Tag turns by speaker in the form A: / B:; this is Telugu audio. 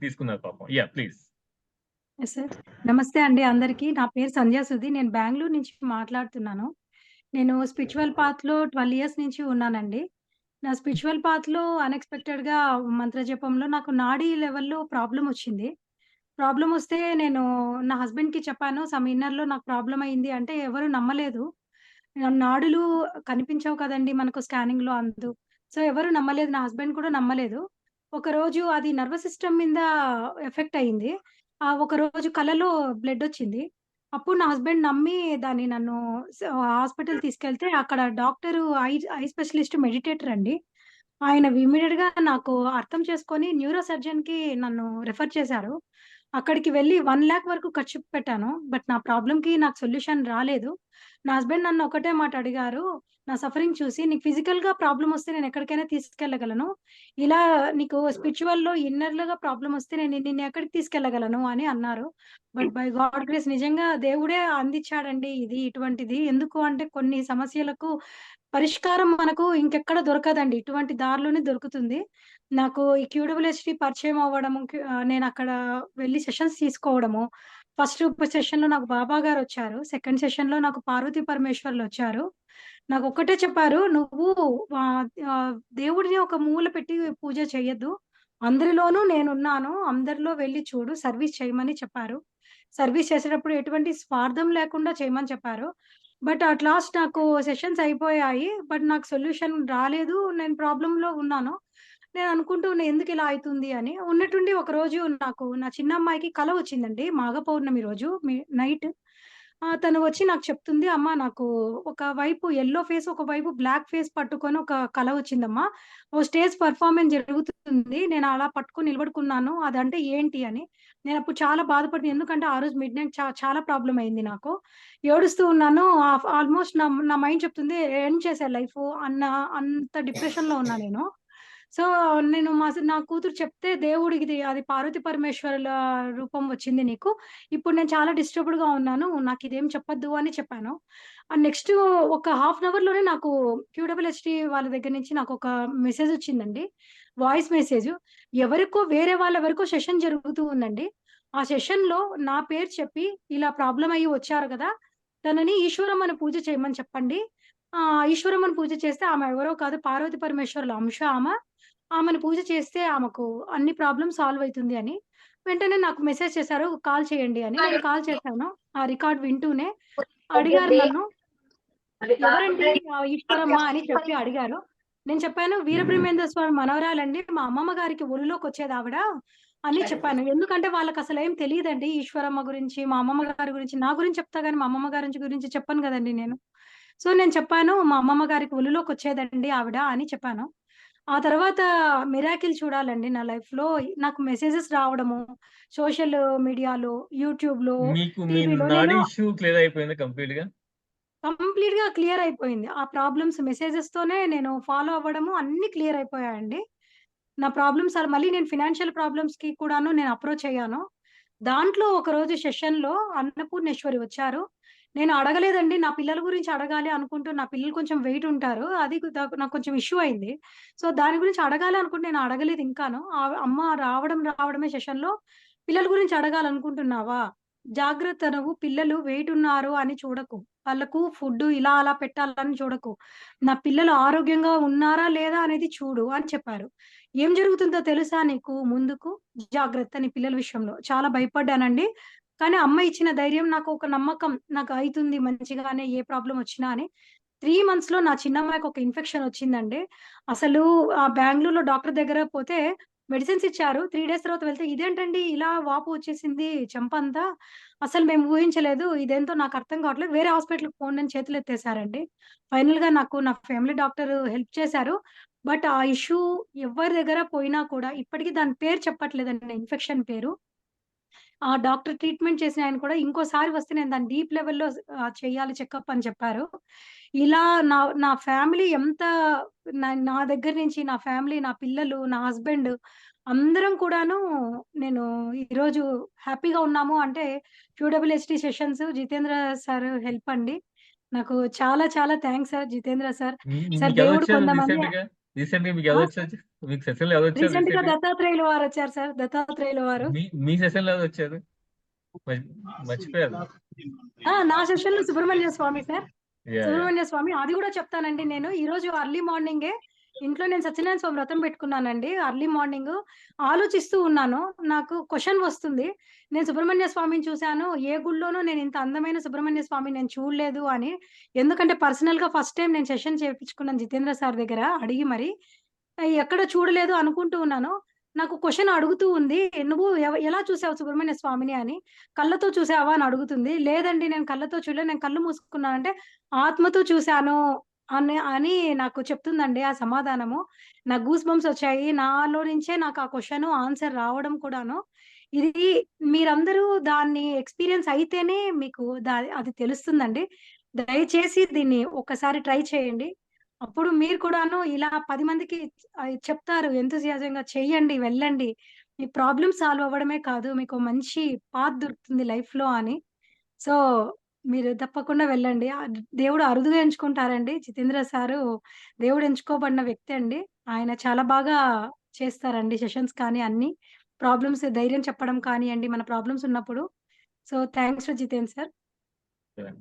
A: తీసుకున్నారు పాపం. ప్లీజ్.
B: Yes sir. నమస్తే అండి అందరికీ. నా పేరు సంధ్యా సుధి. నేను బెంగుళూరు నుంచి మాట్లాడుతున్నాను. నేను స్పిరిచ్యువల్ పాత్‌లో 12 ఇయర్స్ నుంచి ఉన్నానండి. నా స్పిరిచ్యువల్ పాత్‌లో అన్‌ఎక్స్‌పెక్టెడ్‌గా మంత్ర జపంలో నాకు నాడీ లెవెల్‌లో ప్రాబ్లమొచ్చింది. ప్రాబ్లమొస్తే నేను నా హస్బెండ్‌కి చెప్పాను. సమ్ ఇన్నర్‌లో నాకు ప్రాబ్లమ్ అయింది అంటే ఎవరు నమ్మలేదు. నాడులు కనిపించవు కదండీ మనకు స్కానింగ్‌లో అందు. సో, ఎవరు నమ్మలేదు. నా హస్బెండ్ కూడా నమ్మలేదు. ఒకరోజు అది నర్వస్ సిస్టమ్ మీద ఎఫెక్ట్ అయింది. ఒకరోజు కలలో బ్లడొచ్చింది. అప్పుడు నా హస్బెండ్ నమ్మి దాన్ని నన్ను హాస్పిటల్ తీసుకెళ్తే అక్కడ డాక్టరు ఐ స్పెషలిస్ట్ మెడిటేటర్ అండి. ఆయన ఇమ్మీడియేట్‌గా నాకు అర్థం చేసుకొని న్యూరో సర్జన్‌కి నన్ను రిఫర్ చేశారు. అక్కడికి వెళ్లి 1,00,000 వరకు ఖర్చు పెట్టాను. బట్ నా ప్రాబ్లమ్‌కి నాకు సొల్యూషన్ రాలేదు. నా హస్బెండ్ నన్ను ఒకటే మాట అడిగారు. నా సఫరింగ్ చూసి, "నీకు ఫిజికల్‌గా ప్రాబ్లమొస్తే నేనెక్కడికైనా తీసుకెళ్ళగలను. ఇలా నీకు స్పిరిచ్యువల్‌లో ఇన్నర్‌గా ప్రాబ్లమొస్తే నేను నిన్నెక్కడికి తీసుకెళ్ళగలను" అని అన్నారు. బట్ బై గాడ్ గ్రేస్ నిజంగా దేవుడే అందించాడండి ఇది ఇటువంటిది. ఎందుకు అంటే కొన్ని సమస్యలకు పరిష్కారం మనకు ఇంకెక్కడ దొరకదండి. ఇటువంటి దారిలోనే దొరుకుతుంది. నాకు ఈ క్యూడబ్ల్యూఎస్‌టి పరిచయం అవ్వడము, నేనక్కడ వెళ్లి సెషన్స్ తీసుకోవడము. ఫస్ట్ సెషన్‌లో నాకు బాబా గారొచ్చారు. సెకండ్ సెషన్‌లో నాకు పార్వతీ పరమేశ్వర్‌లొచ్చారు. నాకొక్కటే చెప్పారు, "నువ్వు ఆహ్, ఆహ్, దేవుడిని ఒక మూల పెట్టి పూజ చెయ్యొద్దు. అందరిలోనూ నేనున్నాను. అందరిలో వెళ్లి చూడు. సర్వీస్ చేయమని" చెప్పారు. సర్వీస్ చేసేటప్పుడు ఎటువంటి స్వార్థం లేకుండా చేయమని చెప్పారు. బట్ అట్ లాస్ట్ నాకు సెషన్స్ అయిపోయాయి. బట్ నాకు సొల్యూషన్ రాలేదు. నేను ప్రాబ్లమ్‌లో ఉన్నాను. నేను అనుకుంటూ ఉన్నా ఎందుకిలా అయితుంది అని. ఉన్నట్టుండి ఒకరోజు నాకు నా చిన్నమ్మాయికి కల వచ్చిందండి. మాఘ పౌర్ణమి రోజు నైట్. తను వచ్చి నాకు చెప్తుంది, "అమ్మ నాకు ఒక వైపు యెల్లో ఫేస్, ఒక వైపు బ్లాక్ ఫేస్ పట్టుకొని ఒక కల వచ్చిందమ్మా. ఓ స్టేజ్ పెర్ఫార్మన్స్ జరుగుతుంది. నేను అలా పట్టుకొని నిలబడుకున్నాను. అదంటే ఏంటి?" అని. నేనప్పుడు చాలా బాధపడిన. ఎందుకంటే ఆ రోజు మిడ్‌నైట్ చాలా ప్రాబ్లమ్ అయింది నాకు. ఏడుస్తూ ఉన్నాను. ఆల్‌మోస్ట్ నా నా మైండ్ చెప్తుంది ఎండ్ చేసేయాలి లైఫు అంత డిప్రెషన్‌లో ఉన్నా నేను. సో, నేను నా కూతురు చెప్తే దేవుడికిది అది పార్వతీ పరమేశ్వరుల రూపం వచ్చింది నీకు. ఇప్పుడు నేను చాలా డిస్టర్బ్డ్‌గా ఉన్నాను. నాకిదేం చెప్పొద్దు అని చెప్పాను. నెక్స్ట్ ఒక హాఫ్ అన్ అవర్‌లోనే నాకు క్యూడబ్ల్యూఎస్‌టి వాళ్ళ దగ్గర నుంచి నాకొక మెసేజ్ వచ్చిందండి. Voice message. వేరే వాళ్ళెవరికో సెషన్ జరుగుతూ ఉందండి. ఆ సెషన్‌లో నా పేరు చెప్పి ఇలా ప్రాబ్లమ్ అయ్యి వచ్చారు గదా! తనని ఈశ్వరమ్మని పూజ చేయమని చెప్పండి. ఈశ్వరమ్మని పూజ చేస్తే ఆమె ఎవరో కాదు పార్వతీ పరమేశ్వరుల అంశ ఆమె. ఆమెను పూజ చేస్తే ఆమెకు అన్ని ప్రాబ్లమ్ సాల్వ్ అయితుంది అని. వెంటనే నాకు మెసేజ్ చేశారు కాల్ చేయండి అని. నేను కాల్ చేశాను. ఆ రికార్డ్ వింటూనే. అడిగారు నన్ను, "ఎవరండి ఈశ్వరమ్మ" అని చెప్పి అడిగారు. నేను చెప్పాను, "వీరబ్రహ్మేంద్ర స్వామి మనవరాలండి. మా అమ్మమ్మ గారికి ఒడిలోకొచ్చేదావిడ" అని చెప్పాను. ఎందుకంటే వాళ్ళకసలేం తెలీదండి ఈశ్వరమ్మ గురించి, మా అమ్మమ్మ గారి గురించి. నా గురించి చెప్తా గానీ మా అమ్మమ్మ గారి గురించి చెప్పను గదండీ నేను. సో, నేను చెప్పాను, "మా అమ్మమ్మ గారికి ఒలిలోకొచ్చేదండి ఆవిడ" అని చెప్పాను. ఆ తర్వాత మిరాకిల్ చూడాలండి నా లైఫ్‌లో నాకు మెసేజెస్ రావడము, సోషల్ మీడియాలో, యూట్యూబ్‌లో,
A: మీకు మీ
B: టీవీలో
A: నాడీ
B: నేను
A: ఇష్యూ క్లియర్ అయిపోయిందా కంప్లీట్‌గా?
B: కంప్లీట్‌గా క్లియర్ అయిపోయింది. ఆ ప్రాబ్లమ్స్ మెసేజెస్‌తోనే నేను ఫాలో అవ్వడము అన్నీ క్లియర్ అయిపోయాయండి. నా ప్రాబ్లమ్స్ మళ్ళీ నేను ఫినాన్షియల్ ప్రాబ్లమ్స్‌కి కూడాను నేను అప్రోచ్ అయ్యాను. దాంట్లో ఒకరోజు సెషన్‌లో అన్నపూర్ణేశ్వరి వచ్చారు. నేను అడగలేదండి. నా పిల్లల గురించి అడగాలి అనుకుంటూ నా పిల్లలు కొంచెం వెయిట్ ఉంటారు. అది నాకు కొంచెం ఇష్యూ అయింది. సో, దాని గురించి అడగాలి అనుకుంటే నేను అడగలేదు ఇంకాను. అమ్మ రావడమే సెషన్‌లో పిల్లల గురించి అడగాలనుకుంటున్నావా? జాగ్రత్త నువ్వు పిల్లలు వెయిట్ ఉన్నారు అని చూడకు. వాళ్ళకు ఫుడ్డు ఇలా అలా పెట్టాలని చూడకు. నా పిల్లలు ఆరోగ్యంగా ఉన్నారా లేదా అనేది చూడు అని చెప్పారు. ఏం జరుగుతుందో తెలుసా నీకు ముందుకు? జాగ్రత్త నీ పిల్లల విషయంలో. చాలా భయపడ్డానండి. కానీ అమ్మ ఇచ్చిన ధైర్యం నాకు ఒక నమ్మకం. నాకు అయితుంది మంచిగానే ఏ ప్రాబ్లమ్ వచ్చినా అని. 3 మంత్స్‌లో నా చిన్నమ్మాయికి ఒక ఇన్ఫెక్షన్ వచ్చిందండి. అసలు బెంగుళూరులో డాక్టర్ దగ్గర పోతే మెడిసిన్స్ ఇచ్చారు. 3 డేస్ తర్వాత వెళ్తే ఇదేంటండి ఇలా వాపు వచ్చేసింది చెంపంతా. అసలు మేము ఊహించలేదు. ఇదేంటో నాకు అర్థం కావట్లేదు. వేరే హాస్పిటల్‌కి పోండి అని చేతులెత్తేసారండి. ఫైనల్‌గా నాకు నా ఫ్యామిలీ డాక్టర్ హెల్ప్ చేశారు. బట్ ఆ ఇష్యూ ఎవ్వరి దగ్గర పోయినా కూడా ఇప్పటికి దాని పేరు చెప్పట్లేదండి ఇన్ఫెక్షన్ పేరు. ఆ డాక్టర్ ట్రీట్మెంట్ చేసిన ఆయన కూడా ఇంకోసారి వస్తే నేను దాన్ని డీప్ లెవెల్‌లో చేయాలి చెకప్ అని చెప్పారు. ఇలా నా నా ఫ్యామిలీ ఎంత నా దగ్గర నుంచి నా ఫ్యామిలీ, నా పిల్లలు, నా హస్బెండ్ అందరం కూడాను నేను ఈరోజు హ్యాపీగా ఉన్నాము అంటే క్యూడబ్ల్యూఎస్‌టి సెషన్స్ జితేంద్ర సార్ హెల్ప్ అండి. నాకు చాలా చాలా thanks sir Jitendra sir. Sir దేవుడు
A: మీకెదొచ్చారు
B: కొంతమంది
A: రీసెంట్‌గా? రీసెంట్‌గా
B: ఆ!
A: మీకెదొచ్చేది? మీకు సెషన్‌లో ఎవరొచ్చారు
B: రీసెంట్‌గా
A: రీసెంట్‌గా?
B: దత్తాత్రేయులు వారొచ్చారు సార్. దత్తాత్రేయులు వారు.
A: మీ సెషన్‌లో ఎవరొచ్చారు? మర్చి మర్చిపోయారు.
B: నా సెషన్‌లో సుబ్రహ్మణ్య స్వామి సార్.
A: యాహ్! యాహ్!
B: సుబ్రహ్మణ్య స్వామి. అది గూడా చెప్తానండి నేను. ఈరోజు ఎర్లీ మార్నింగే ఇంట్లో నేను సత్యనారాయణ స్వామి వ్రతం పెట్టుకున్నానండి. ఎర్లీ మార్నింగు ఆలోచిస్తూ ఉన్నాను. నాకు క్వెషన్ వస్తుంది. నేను సుబ్రహ్మణ్య స్వామిని చూసాను. ఏ గుడిలోనూ నేను ఇంత అందమైన సుబ్రహ్మణ్య స్వామిని నేను చూడలేదు అని. ఎందుకంటే పర్సనల్‌గా ఫస్ట్ టైమ్ నేను సెషన్ చేపించుకున్నాను జితేంద్ర సార్ దగ్గర అడిగి మరి. ఎక్కడ చూడలేదు అనుకుంటూ ఉన్నాను. నాకు క్వెషన్ అడుగుతూ ఉంది. "నువ్వు ఎలా చూసావు సుబ్రహ్మణ్య స్వామిని" అని. "కళ్ళతో చూసావా?" అని అడుగుతుంది. "లేదండి నేను కళ్ళతో చూడలేదు. నేను కళ్ళు మూసుకున్నానంటే" ఆత్మతో చూసాను అని నాకు చెప్తుందండి ఆ సమాధానము. నాకు గూస్ బంప్స్ వచ్చాయి. నాలో నుంచే నాకు ఆ క్వెషను ఆన్సర్ రావడం కూడాను. ఇది మీరందరూ దాన్ని ఎక్స్‌పీరియన్స్ అయితేనే మీకు అది తెలుస్తుందండి. దయచేసి దీన్ని ఒక్కసారి ట్రై చేయండి. అప్పుడు మీరు కూడాను ఇలా 10 మందికి చెప్తారు ఎంతూసియాజంగా చెయ్యండి, వెళ్ళండి. మీ ప్రాబ్లమ్ సాల్వ్ అవ్వడమే కాదు, మీకు మంచి పాత్ దొరుకుతుంది లైఫ్‌లో అని. సో, మీరు తప్పకుండా వెళ్ళండి. దేవుడు అరుదుగా ఎంచుకుంటారండి. జితేంద్ర సారు దేవుడు ఎంచుకోబడిన వ్యక్తి అండి. ఆయన చాలా బాగా చేస్తారండి సెషన్స్ కానీ అన్నీ. ప్రాబ్లమ్స్ ధైర్యం చెప్పడం కానియండి, మన ప్రాబ్లమ్స్ ఉన్నప్పుడు. So, thanks to Jitendra sir.
A: Yeah!